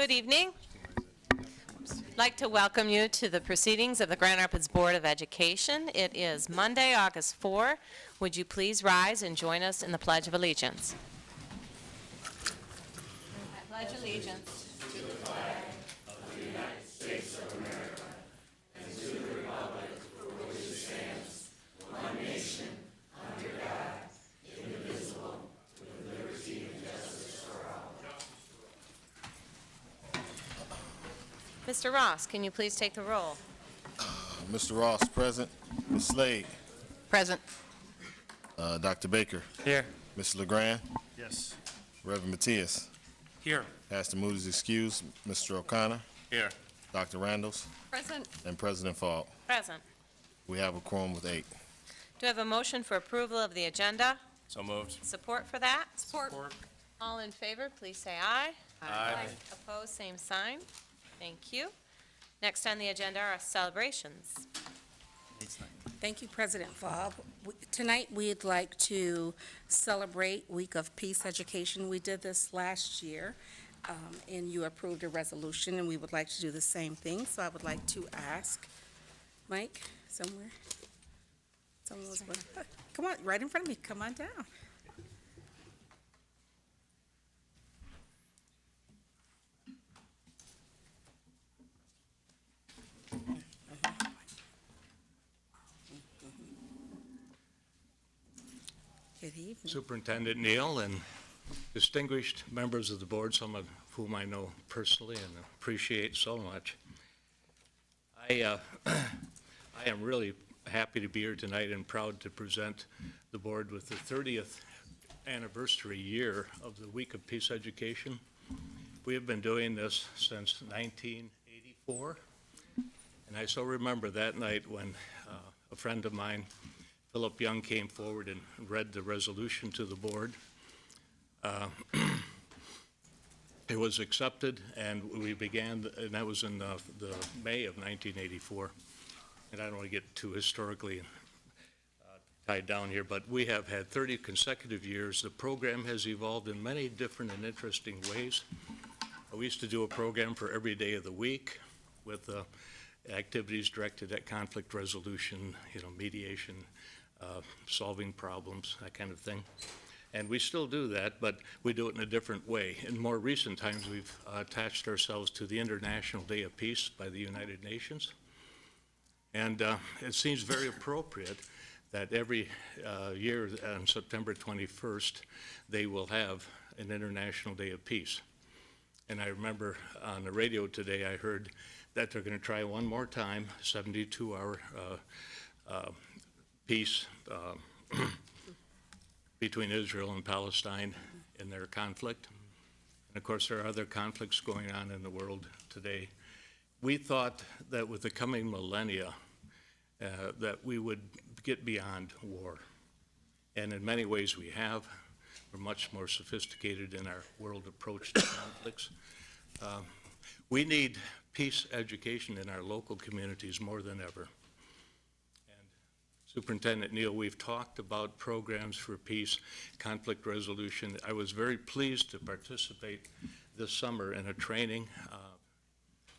Good evening. I'd like to welcome you to the proceedings of the Grand Rapids Board of Education. It is Monday, August 4. Would you please rise and join us in the Pledge of Allegiance? I pledge allegiance to the flag of the United States of America and to the republic for which it stands, one nation, under God, indivisible, with liberty and justice for all. Mr. Ross, can you please take the roll? Mr. Ross, present. Ms. Slade. Present. Dr. Baker. Here. Mr. LeGrand. Yes. Reverend Matias. Here. Pastor Moody's excused. Mr. O'Connor. Here. Dr. Randalls. Present. And President Falk. Present. We have a quorum with 8. Do I have a motion for approval of the agenda? So moved. Support for that? Support. All in favor, please say aye. Aye. Opposed, same sign. Thank you. Next on the agenda are celebrations. Thank you, President Falk. Tonight, we'd like to celebrate Week of Peace Education. We did this last year, and you approved a resolution, and we would like to do the same thing. So I would like to ask Mike, somewhere? Come on, right in front of me. Come on down. Good evening. Superintendent Neal and distinguished members of the board, some of whom I know personally and appreciate so much. I am really happy to be here tonight and proud to present the board with the 30th anniversary year of the Week of Peace Education. We have been doing this since 1984, and I so remember that night when a friend of mine, Philip Young, came forward and read the resolution to the board. It was accepted, and we began, and that was in the May of 1984. And I don't want to get too historically tied down here, but we have had 30 consecutive years. The program has evolved in many different and interesting ways. We used to do a program for every day of the week with activities directed at conflict resolution, mediation, solving problems, that kind of thing. And we still do that, but we do it in a different way. In more recent times, we've attached ourselves to the International Day of Peace by the United Nations. And it seems very appropriate that every year on September 21st, they will have an International Day of Peace. And I remember on the radio today, I heard that they're going to try one more time, 72-hour peace between Israel and Palestine in their conflict. And of course, there are other conflicts going on in the world today. We thought that with the coming millennia, that we would get beyond war. And in many ways we have. We're much more sophisticated in our world approach to conflicts. We need peace education in our local communities more than ever. Superintendent Neal, we've talked about programs for peace, conflict resolution. I was very pleased to participate this summer in a training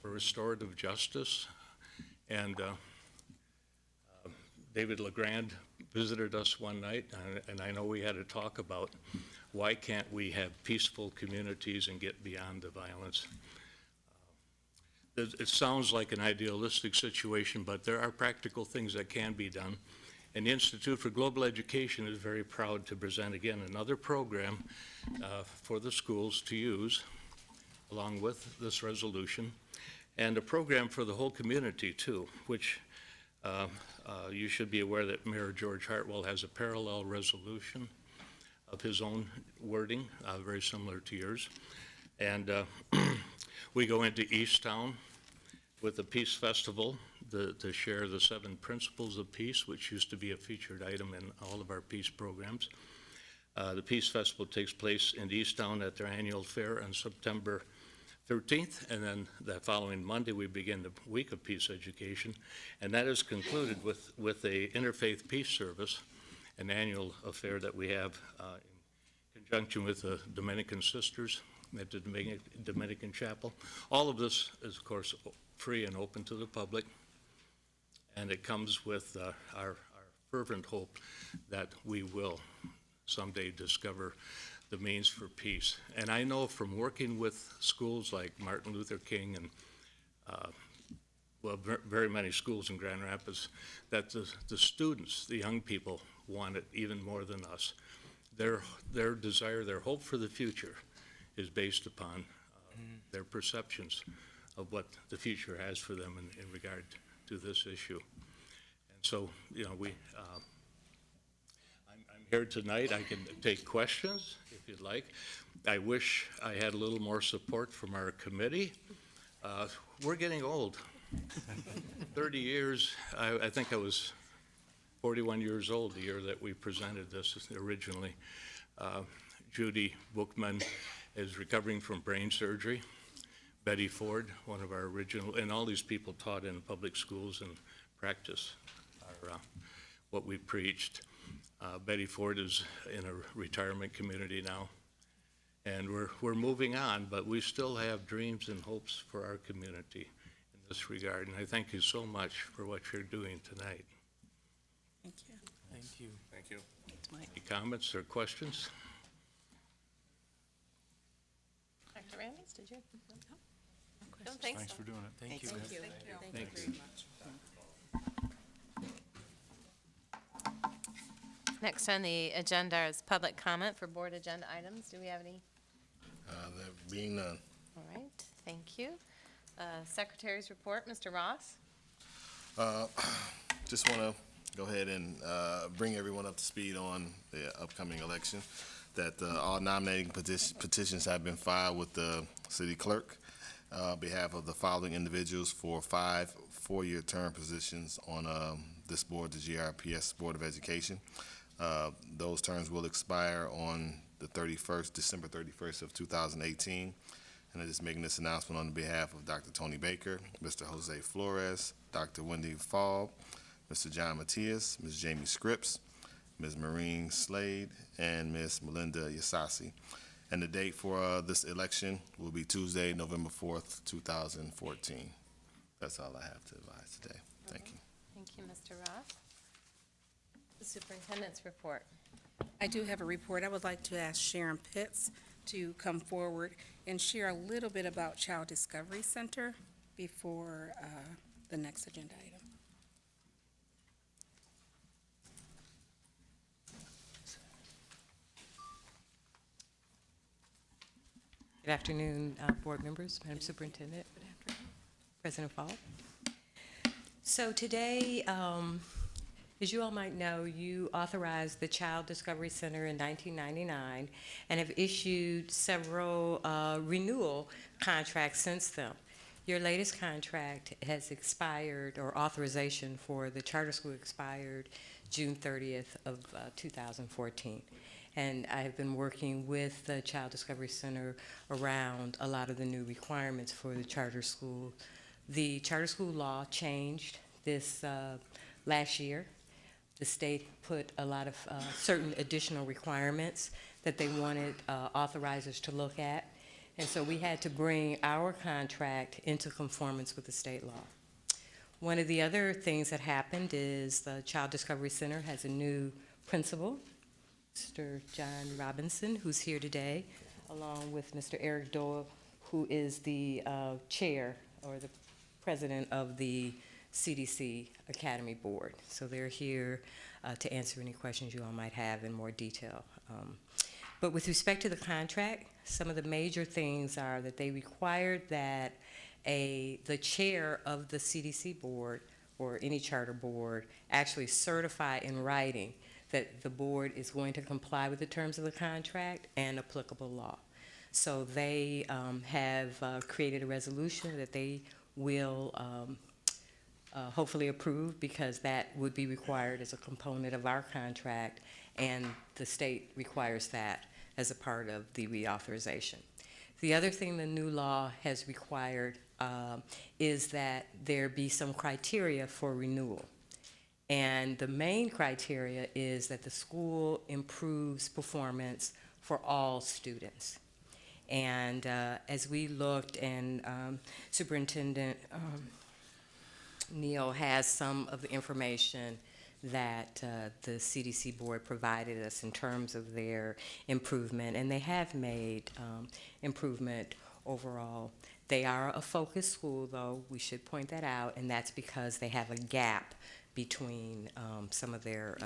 for restorative justice. And David LeGrand visited us one night, and I know we had to talk about why can't we have peaceful communities and get beyond the violence. It sounds like an idealistic situation, but there are practical things that can be done. And the Institute for Global Education is very proud to present again another program for the schools to use along with this resolution, and a program for the whole community too, which you should be aware that Mayor George Hartwell has a parallel resolution of his own wording, very similar to yours. And we go into Easttown with the Peace Festival to share the 7 principles of peace, which used to be a featured item in all of our peace programs. The Peace Festival takes place in Easttown at their annual fair on September 13th, and then the following Monday we begin the Week of Peace Education, and that is concluded with a interfaith peace service, an annual affair that we have in conjunction with the Dominican Sisters at the Dominican Chapel. All of this is, of course, free and open to the public, and it comes with our fervent hope that we will someday discover the means for peace. And I know from working with schools like Martin Luther King and very many schools in Grand Rapids, that the students, the young people, want it even more than us. Their desire, their hope for the future is based upon their perceptions of what the future has for them in regard to this issue. And so, you know, I'm here tonight. I can take questions if you'd like. I wish I had a little more support from our committee. We're getting old. 30 years, I think I was 41 years old the year that we presented this originally. Judy Bookman is recovering from brain surgery. Betty Ford, one of our original, and all these people taught in public schools and practice what we preached. Betty Ford is in a retirement community now, and we're moving on, but we still have dreams and hopes for our community in this regard, and I thank you so much for what you're doing tonight. Thank you. Thank you. Thank you. Any comments or questions? Dr. Randalls, did you? Don't think Thanks so. for doing it. Thank you. Thank you. Thank you very much. Next on the agenda is public comment for board agenda items. Do we have any? There being none. All right, thank you. Secretary's report, Mr. Ross. Just want to go ahead and bring everyone up to speed on the upcoming election, that all nominating petitions have been filed with the city clerk on behalf of the following individuals for 5 4-year term positions on this board, the GRPS Board of Education. Those terms will expire on the December 31st of 2018. And I'm just making this announcement on behalf of Dr. Tony Baker, Mr. Jose Flores, Dr. Wendy Falb, Mr. John Matias, Ms. Jamie Scripps, Ms. Maureen Slade, and Ms. Melinda Yasasi. And the date for this election will be Tuesday, November 4th, 2014. That's all I have to advise today. Thank you. Thank you, Mr. Ross. The superintendent's report. I do have a report. I would like to ask Sharon Pitts to come forward and share a little bit about Child Discovery Center before the next agenda item. Good afternoon, board members, Madam Superintendent, President Fall. So today, as you all might know, you authorized the Child Discovery Center in 1999 and have issued several renewal contracts since then. Your latest contract has expired, or authorization for the charter school expired June 30th of 2014. And I have been working with the Child Discovery Center around a lot of the new requirements for the charter school. The charter school law changed this last year. The state put a lot of certain additional requirements that they wanted authorizers to look at. And so we had to bring our contract into conformance with the state law. One of the other things that happened is the Child Discovery Center has a new principal, Mr. John Robinson, who's here today, along with Mr. Eric Doyle, who is the chair or the president of the CDC Academy Board. So they're here to answer any questions you all might have in more detail. But with respect to the contract, some of the major things are that they required that the chair of the CDC board or any charter board actually certify in writing that the board is going to comply with the terms of the contract and applicable law. So they have created a resolution that they will hopefully approve, because that would be required as a component of our contract, and the state requires that as a part of the reauthorization. The other thing the new law has required is that there be some criteria for renewal. And the main criteria is that the school improves performance for all students. And as we looked, and Superintendent Neal has some of the information that the CDC board provided us in terms of their improvement, and they have made improvement overall. They are a focused school, though, we should point that out, and that's because they have a gap between some of their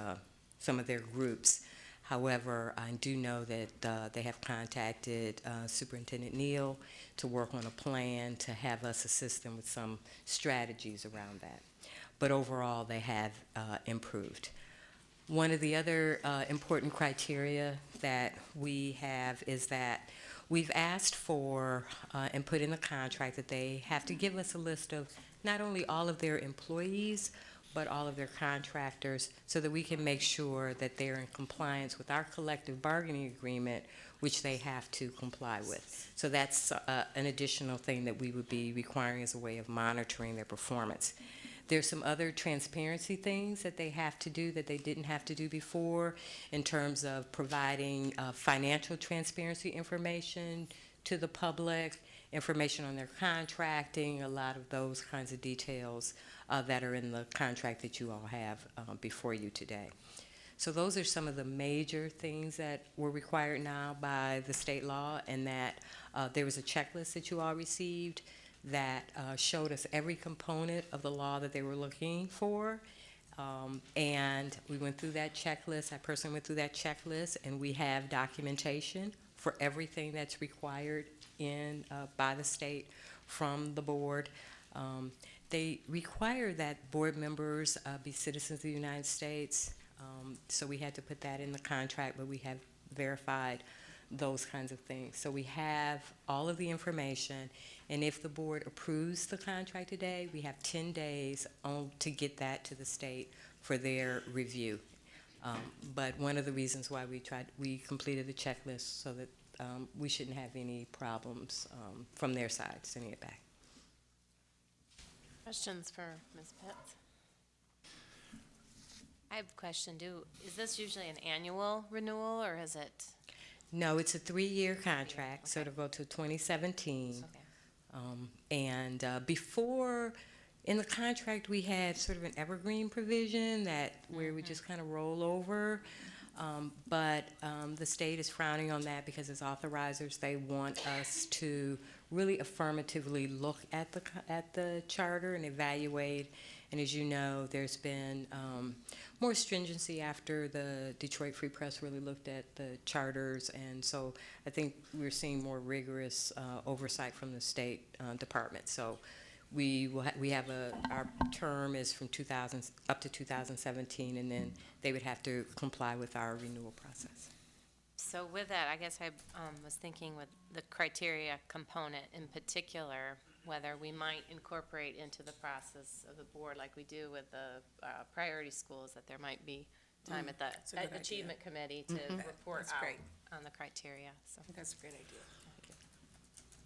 groups. However, I do know that they have contacted Superintendent Neal to work on a plan to have us assist them with some strategies around that. But overall, they have improved. One of the other important criteria that we have is that we've asked for and put in the contract that they have to give us a list of not only all of their employees, but all of their contractors, so that we can make sure that they're in compliance with our collective bargaining agreement, which they have to comply with. So that's an additional thing that we would be requiring as a way of monitoring their performance. There's some other transparency things that they have to do that they didn't have to do before, in terms of providing financial transparency information to the public, information on their contracting, a lot of those kinds of details that are in the contract that you all have before you today. So those are some of the major things that were required now by the state law, and that there was a checklist that you all received that showed us every component of the law that they were looking for. And we went through that checklist. I personally went through that checklist, and we have documentation for everything that's required by the state from the board. They require that board members be citizens of the United States, so we had to put that in the contract, but we have verified those kinds of things. So we have all of the information, and if the board approves the contract today, we have 10 days to get that to the state for their review. But one of the reasons why we completed the checklist so that we shouldn't have any problems from their side sending it back. Questions for Ms. Pitts? I have a question. Is this usually an annual renewal, or is it? No, it's a 3-year contract, so Okay. it'll go to 2017. Okay. And before, in the contract, we had sort of an evergreen provision where we just kind of roll over. But the state is frowning on that because as authorizers, they want us to really affirmatively look at the charter and evaluate. And as you know, there's been more stringency after the Detroit Free Press really looked at the charters, and so I think we're seeing more rigorous oversight from the State Department. So our term is from 2000 up to 2017, and then they would have to comply with our renewal process. So with that, I guess I was thinking with the criteria component in particular, whether we might incorporate into the process of the board, like we do with the priority schools, that there might be time at the a good Achievement Committee to report That's out great. on the criteria. So That's a great idea.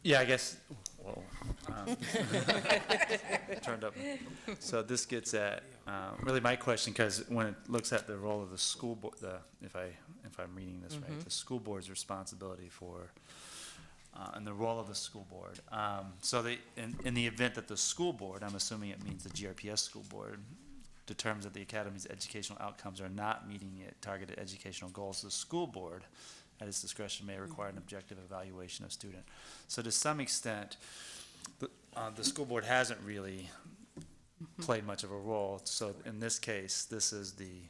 Yeah, I guess, well, turned up. So this gets at, really my question, because when it looks at the role of the school board, if I'm reading this right, the school board's responsibility for, and the role of the school board. So in the event that the school board, I'm assuming it means the GRPS school board, determines that the academy's educational outcomes are not meeting targeted educational goals, the school board at its discretion may require an objective evaluation of student. So to some extent, the school board hasn't really played much of a role. So in this case, this is the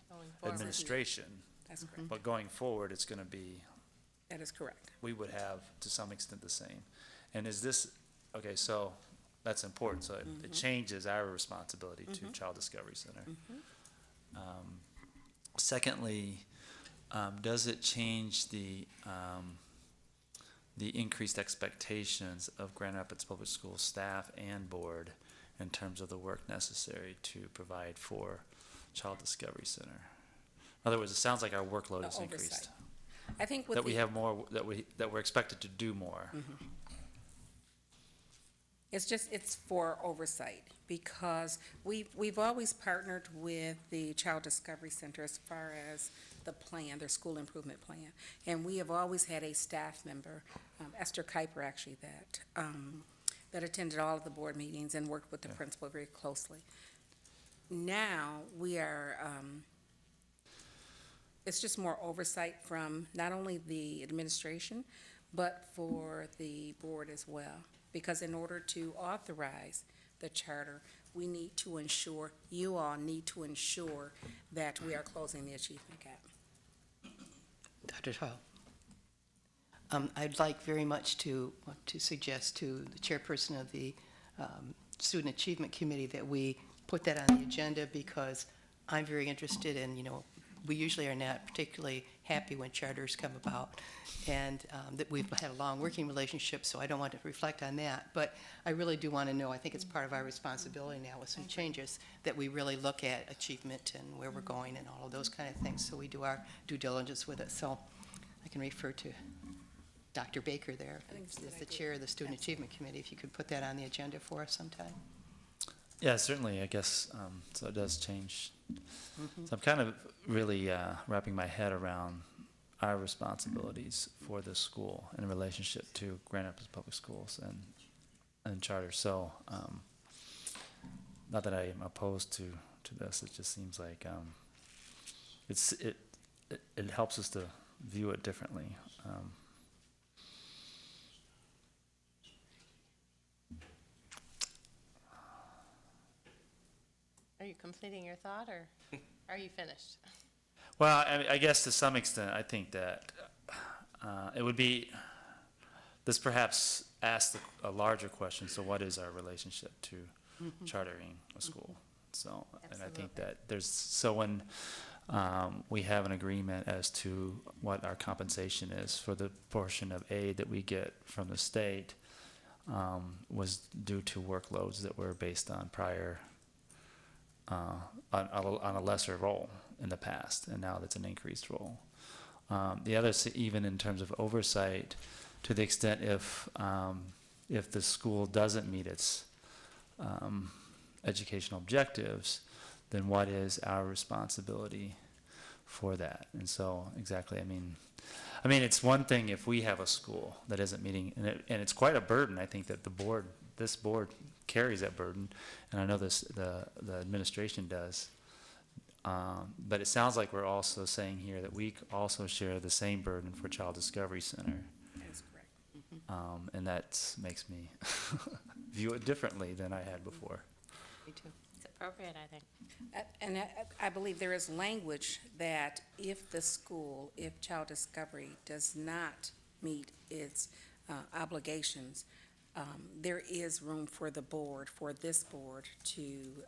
administration. That's correct. But going forward, it's going to be, That is correct. we would have to some extent the same. And is this, okay, so that's important. So it changes our responsibility to Child Discovery Center. Secondly, does it change the increased expectations of Grand Rapids Public Schools staff and board in terms of the work necessary to provide for Child Discovery Center? In other words, it sounds like our workload is increased. Oversight. I think with That we the- have more, that we're expected to do more. It's for oversight, because we've always partnered with the Child Discovery Center as far as the plan, their school improvement plan. And we have always had a staff member, Esther Kuiper actually, that attended all of the board meetings and worked with the principal very closely. Now, we are, it's just more oversight from not only the administration, but for the board as well. Because in order to authorize the charter, we need to ensure, you all need to ensure that we are closing the achievement gap. Dr. Hall. I'd like very much to suggest to the chairperson of the Student Achievement Committee that we put that on the agenda, because I'm very interested in, we usually are not particularly happy when charters come about, and that we've had a long working relationship, so I don't want to reflect on that. But I really do want to know, I think it's part of our responsibility now with some changes, that we really look at achievement and where we're going and all of those kind of things, so we do our due diligence with it. So I can refer to Dr. Baker there, as the chair of the Student Achievement Committee, if you could put that on the agenda for us sometime. Yeah, certainly, I guess, so it does change. So I'm kind of really wrapping my head around our responsibilities for the school in relationship to Grand Rapids Public Schools and charter. So, not that I am opposed to this, it just seems like it helps us to view it differently. Are you completing your thought, or are you finished? Well, I guess to some extent, I think that it would be, this perhaps asks a larger question, so what is our relationship to chartering a school? So, and I think that when we have an agreement as to what our compensation is for the portion of aid that we get from the state, was due to workloads that were based on prior, on a lesser role in the past, and now that's an increased role. The other, even in terms of oversight, to the extent if the school doesn't meet its educational objectives, then what is our responsibility for that? And so, exactly, I mean, it's one thing if we have a school that isn't meeting, and it's quite a burden. I think that this board carries that burden, and I know the administration does. But it sounds like we're also saying here that we also share the same burden for Child Discovery Center. That's correct. And that makes me view it differently than I had before. Me too. It's appropriate, I think. And I believe there is language that if the school, if Child Discovery does not meet its obligations, there is room for the board, for this board, to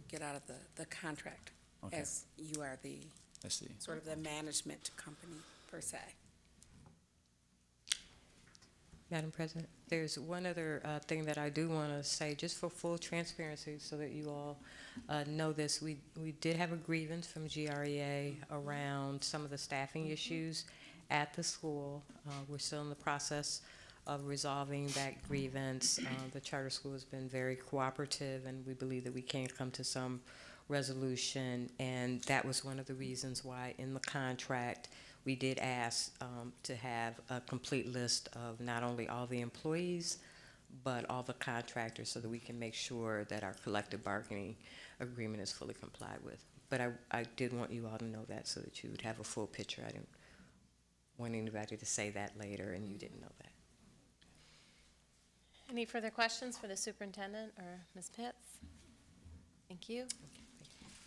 get out of the contract, Okay. as you are the, I see. sort of the management company, per se. Madam President, there's one other thing that I do want to say, just for full transparency, so that you all know this. We did have a grievance from GREA around some of the staffing issues at the school. We're still in the process of resolving that grievance. The charter school has been very cooperative, and we believe that we can come to some resolution, and that was one of the reasons why in the contract we did ask to have a complete list of not only all the employees, but all the contractors, so that we can make sure that our collective bargaining agreement is fully complied with. But I did want you all to know that, so that you would have a full picture. I didn't want anybody to say that later and you didn't know that. Any further questions for the superintendent or Ms. Pitts? Thank you.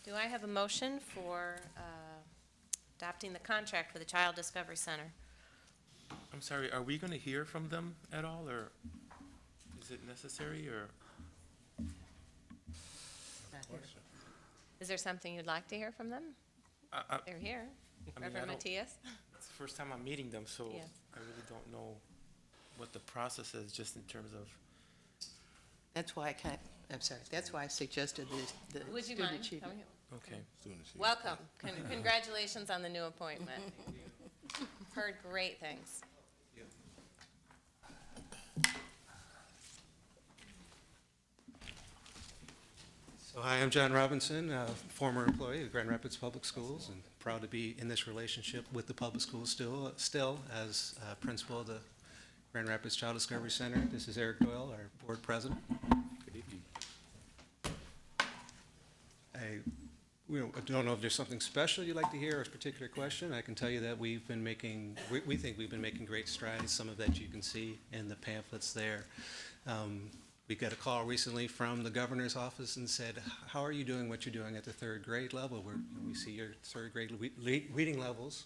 Do I have a motion for adopting the contract for the Child Discovery Center? I'm sorry, are we going to hear from them at all, or is it necessary, or? Is there something you'd like to hear from them? They're here. I mean, Reverend Matias? It's the first time I'm meeting them, so Yes. I really don't know what the process is, just in terms of. That's why that's why I suggested the Would you student mind achievement. coming? Okay. Welcome. Congratulations on the new appointment. Heard great things. So So hi, I'm John Robinson, former employee of Grand Rapids Public Schools, and proud to be in this relationship with the public schools still as principal of the Grand Rapids Child Discovery Center. This is Eric Doyle, our board president. Good evening. I don't know if there's something special you'd like to hear or a particular question. I can tell you that we think we've been making great strides. Some of that you can see in the pamphlets there. We got a call recently from the governor's office and said, how are you doing what you're doing at the third grade level? We see your third grade reading levels,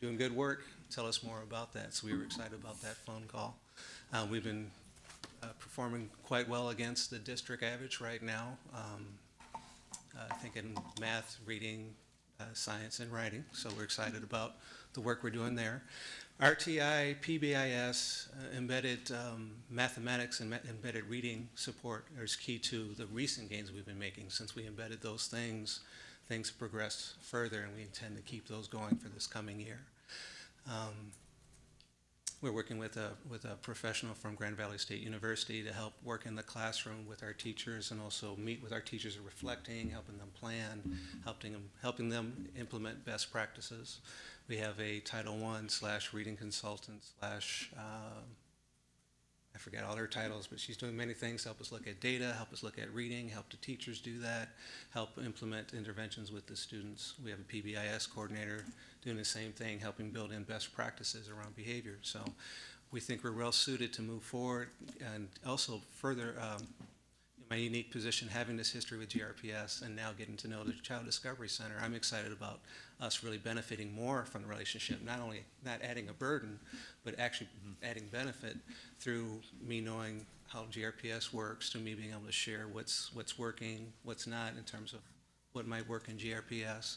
doing good work. Tell us more about that. So we were excited about that phone call. We've been performing quite well against the district average right now. I think in math, reading, science, and writing. So we're excited about the work we're doing there. RTI, PBIS, embedded mathematics and embedded reading support is key to the recent gains we've been making. Since we embedded those things have progressed further, and we intend to keep those going for this coming year. We're working with a professional from Grand Valley State University to help work in the classroom with our teachers, and also meet with our teachers reflecting, helping them plan, helping them implement best practices. We have a Title I / reading consultant / I forget all her titles, but she's doing many things, help us look at data, help us look at reading, help the teachers do that, help implement interventions with the students. We have a PBIS coordinator doing the same thing, helping build in best practices around behavior. So we think we're well suited to move forward, and also further my unique position, having this history with GRPS and now getting to know the Child Discovery Center. I'm excited about us really benefiting more from the relationship, not only not adding a burden, but actually adding benefit through me knowing how GRPS works, to me being able to share what's working, what's not in terms of what might work in GRPS.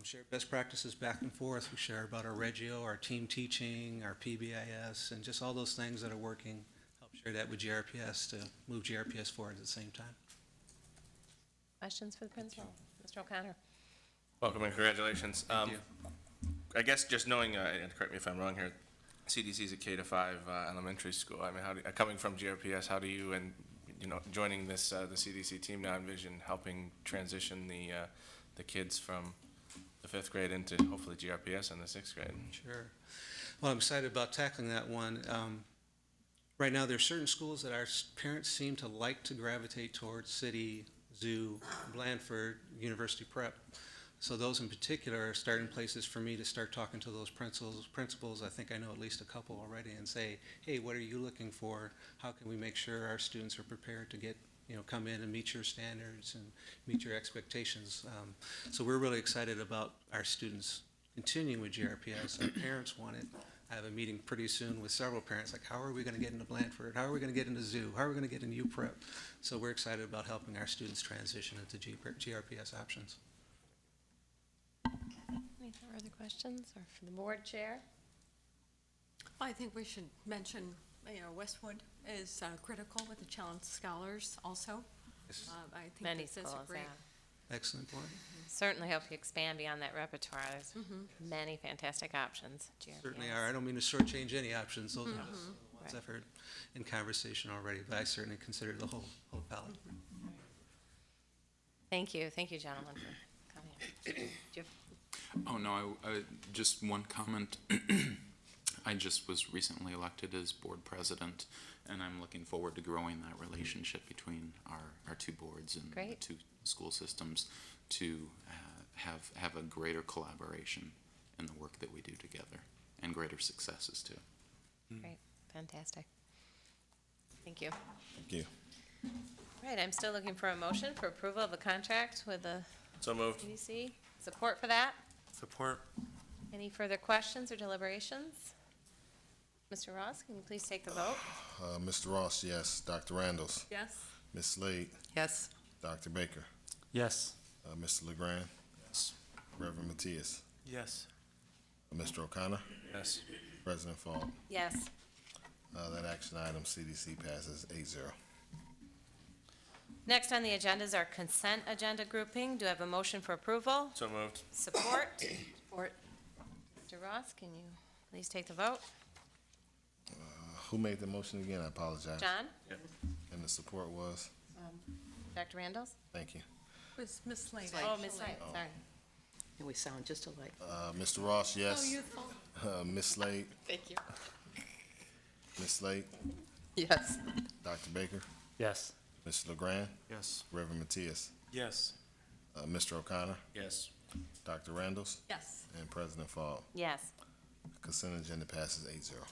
Share best practices back and forth. We share about our Regio, our team teaching, our PBIS, and just all those things that are working. Share that with GRPS to move GRPS forward at the same time. Questions for the principal? Mr. O'Connor? Welcome and congratulations. Thank you. I guess just knowing, and correct me if I'm wrong here, CDC is a K-5 elementary school. I mean, coming from GRPS, how do you, and joining this the CDC team now, envision helping transition the kids from the 5th grade into hopefully GRPS in the 6th grade? Sure. Well, I'm excited about tackling that one. Right now, there are certain schools that our parents seem to like to gravitate towards: City, Zoo, Blandford, University Prep. So those in particular are starting places for me to start talking to those principals. I think I know at least a couple already, and say, hey, what are you looking for? How can we make sure our students are prepared to get, come in and meet your standards and meet your expectations? So we're really excited about our students continuing with GRPS. Our parents want it. I have a meeting pretty soon with several parents, like, how are we going to get into Blandford? How are we going to get into Zoo? How are we going to get into UPrep? So we're excited about helping our students transition into GRPS options. Any further questions, or for the board chair? I think we should mention, Westwood is critical with the challenge scholars also. Yes. I think Many this is a schools, great. yeah. Excellent point. Certainly hope you expand beyond that repertoire. There's many fantastic options. GRPS. Certainly are. I don't mean to shortchange any options. Those are just the ones Right. I've heard in conversation already, but I certainly consider the whole palette. Thank you, gentlemen, for coming. Do you have- Oh, no, just one comment. I just was recently elected as board president, and I'm looking forward to growing that relationship between our two boards and Great. the two school systems to have a greater collaboration in the work that we do together, and greater successes too. Great, fantastic. Thank you. Thank you. All right, I'm still looking for a motion for approval of a contract with the So moved. CDC. Support for that? Support. Any further questions or deliberations? Mr. Ross, can you please take the vote? Mr. Ross, yes. Dr. Randalls. Yes. Ms. Slade. Yes. Dr. Baker. Yes. Mr. LeGrand. Yes. Reverend Matias. Yes. Mr. O'Connor. Yes. President Fall. Yes. That action item, CDC, passes 8-0. Next on the agenda is our consent agenda grouping. Do I have a motion for approval? So moved. Support? Support. Mr. Ross, can you please take the vote? Who made the motion again? I apologize. John? And the support was? Dr. Randalls? Thank you. Was Ms. Slade, Oh, Ms. actually. Slade, sorry. And we sound just alike. Mr. Ross, Oh, yes. youthful. Ms. Slade, Thank you. Ms. Slade, Yes. Dr. Baker, Yes. Mr. LeGrand, Yes. Reverend Matias, Yes. Mr. O'Connor, Yes. Dr. Randalls, Yes. and President Faub. Yes. Consent agenda passes 8-0.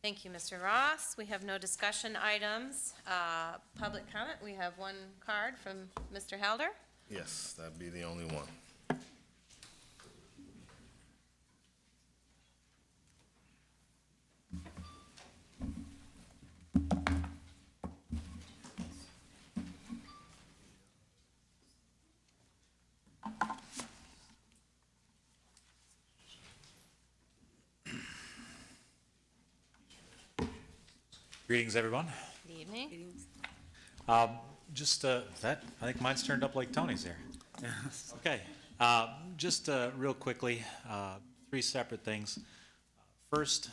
Thank you, Mr. Ross. We have no discussion items. Public comment, we have one card from Mr. Helder. Yes, that'd be the only one. Greetings, everyone. Good evening. Just that, I think mine's turned up like Tony's here. Okay, just real quickly, three separate things. First,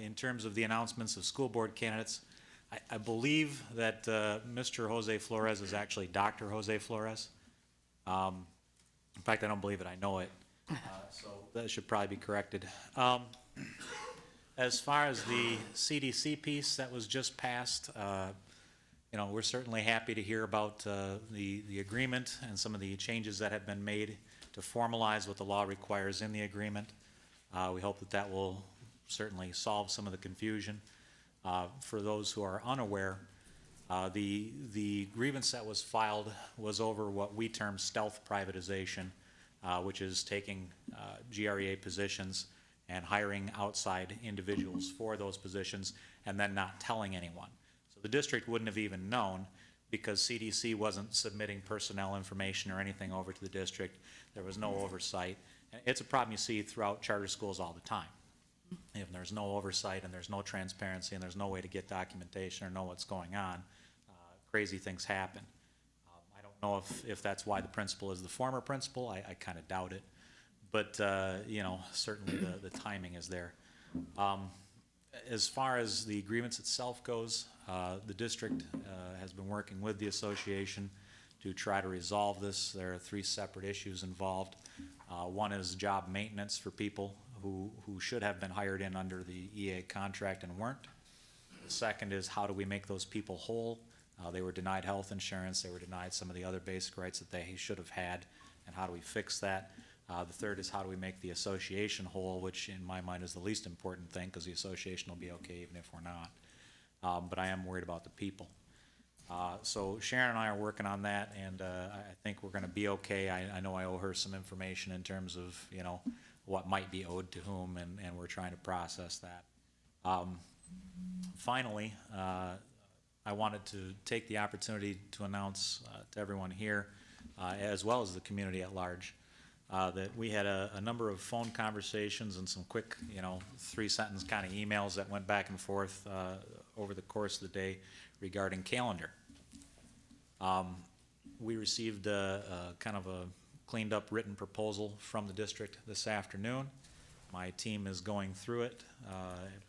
in terms of the announcements of school board candidates, I believe that Mr. Jose Flores is actually Dr. Jose Flores. In fact, I don't believe it, I know it. So that should probably be corrected. As far as the CDC piece that was just passed, you know, we're certainly happy to hear about the agreement and some of the changes that have been made to formalize what the law requires in the agreement. We hope that that will certainly solve some of the confusion. For those who are unaware, the grievance that was filed was over what we term stealth privatization, which is taking GREA positions and hiring outside individuals for those positions and then not telling anyone. So the district wouldn't have even known because CDC wasn't submitting personnel information or anything over to the district. There was no oversight. And it's a problem you see throughout charter schools all the time. If there's no oversight and there's no transparency and there's no way to get documentation or know what's going on, crazy things happen. I don't know if that's why the principal is the former principal. I kind of doubt it. But, you know, certainly the timing is there. As far as the grievance itself goes, the district has been working with the association to try to resolve this. There are three separate issues involved. One is job maintenance for people who should have been hired in under the EA contract and weren't. The second is how do we make those people whole? They were denied health insurance. They were denied some of the other basic rights that they should have had, and how do we fix that? The third is how do we make the association whole, which in my mind is the least important thing because the association will be okay even if we're not. But I am worried about the people. So Sharon and I are working on that, and I think we're going to be okay. I know I owe her some information in terms of, you know, what might be owed to whom, and we're trying to process that. Finally, I wanted to take the opportunity to announce to everyone here, as well as the community at large, that we had a number of phone conversations and some quick, you know, 3-sentence kind of emails that went back and forth over the course of the day regarding calendar. We received a kind of a cleaned up written proposal from the district this afternoon. My team is going through it,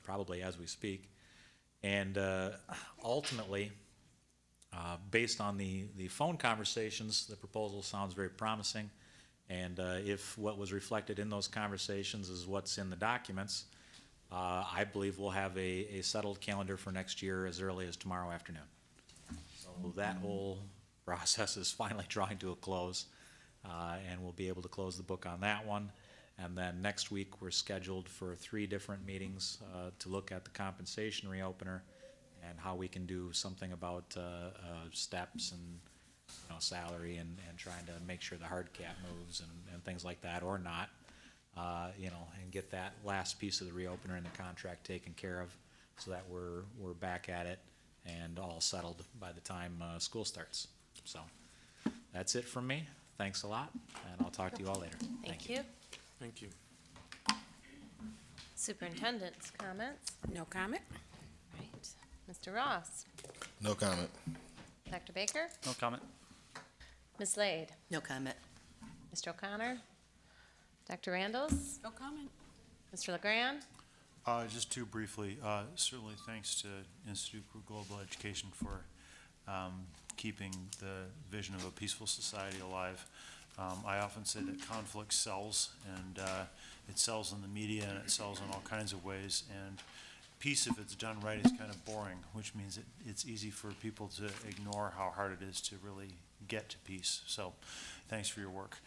probably as we speak. And ultimately, based on the phone conversations, the proposal sounds very promising. And if what was reflected in those conversations is what's in the documents, I believe we'll have a settled calendar for next year as early as tomorrow afternoon. So that whole process is finally drawing to a close, and we'll be able to close the book on that one. And then next week, we're scheduled for 3 different meetings to look at the compensation reopener and how we can do something about steps and, you know, salary and trying to make sure the hard cap moves and things like that, or not, you know, and get that last piece of the reopener in the contract taken care of so that we're back at it and all settled by the time school starts. So that's it from me. Thanks a lot, and I'll talk to you all later. Thank you. Thank you. Superintendent's comments. No comment? Right. Mr. Ross. No comment. Dr. Baker. No comment. Ms. Slade. No comment. Mr. O'Connor. Dr. Randalls. No comment. Mr. LeGrand. Just 2 briefly. Certainly thanks to Institute for Global Education for keeping the vision of a peaceful society alive. I often say that conflict sells, and it sells in the media, and it sells in all kinds of ways. And peace, if it's done right, is kind of boring, which means it's easy for people to ignore how hard it is to really get to peace. So, thanks for your work.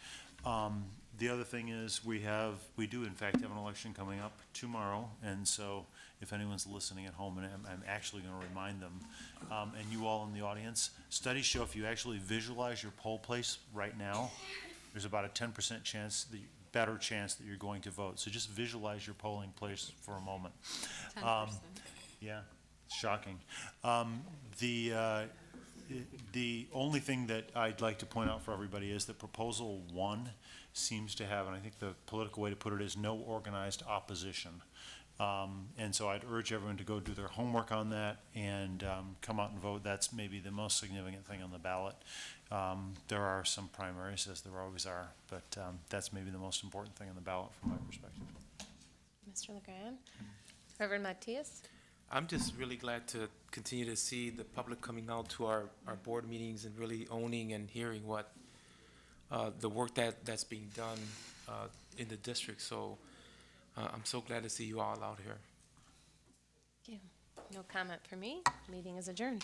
The other thing is we do in fact have an election coming up tomorrow, and so if anyone's listening at home, and I'm actually going to remind them, and you all in the audience, studies show if you actually visualize your poll place right now, there's about a 10% chance, better chance that you're going to vote. So just visualize your polling place for a moment. 10%. Yeah, it's shocking. The only thing that I'd like to point out for everybody is that Proposal 1 seems to have, and I think the political way to put it is no organized opposition. And so I'd urge everyone to go do their homework on that and come out and vote. That's maybe the most significant thing on the ballot. There are some primaries, as there always are, but that's maybe the most important thing on the ballot from my perspective. Mr. LeGrand? Reverend Matias? I'm just really glad to continue to see the public coming out to our board meetings and really owning and hearing what the work that's being done in the district. So I'm so glad to see you all out here. Thank you. No comment for me. Meeting is adjourned.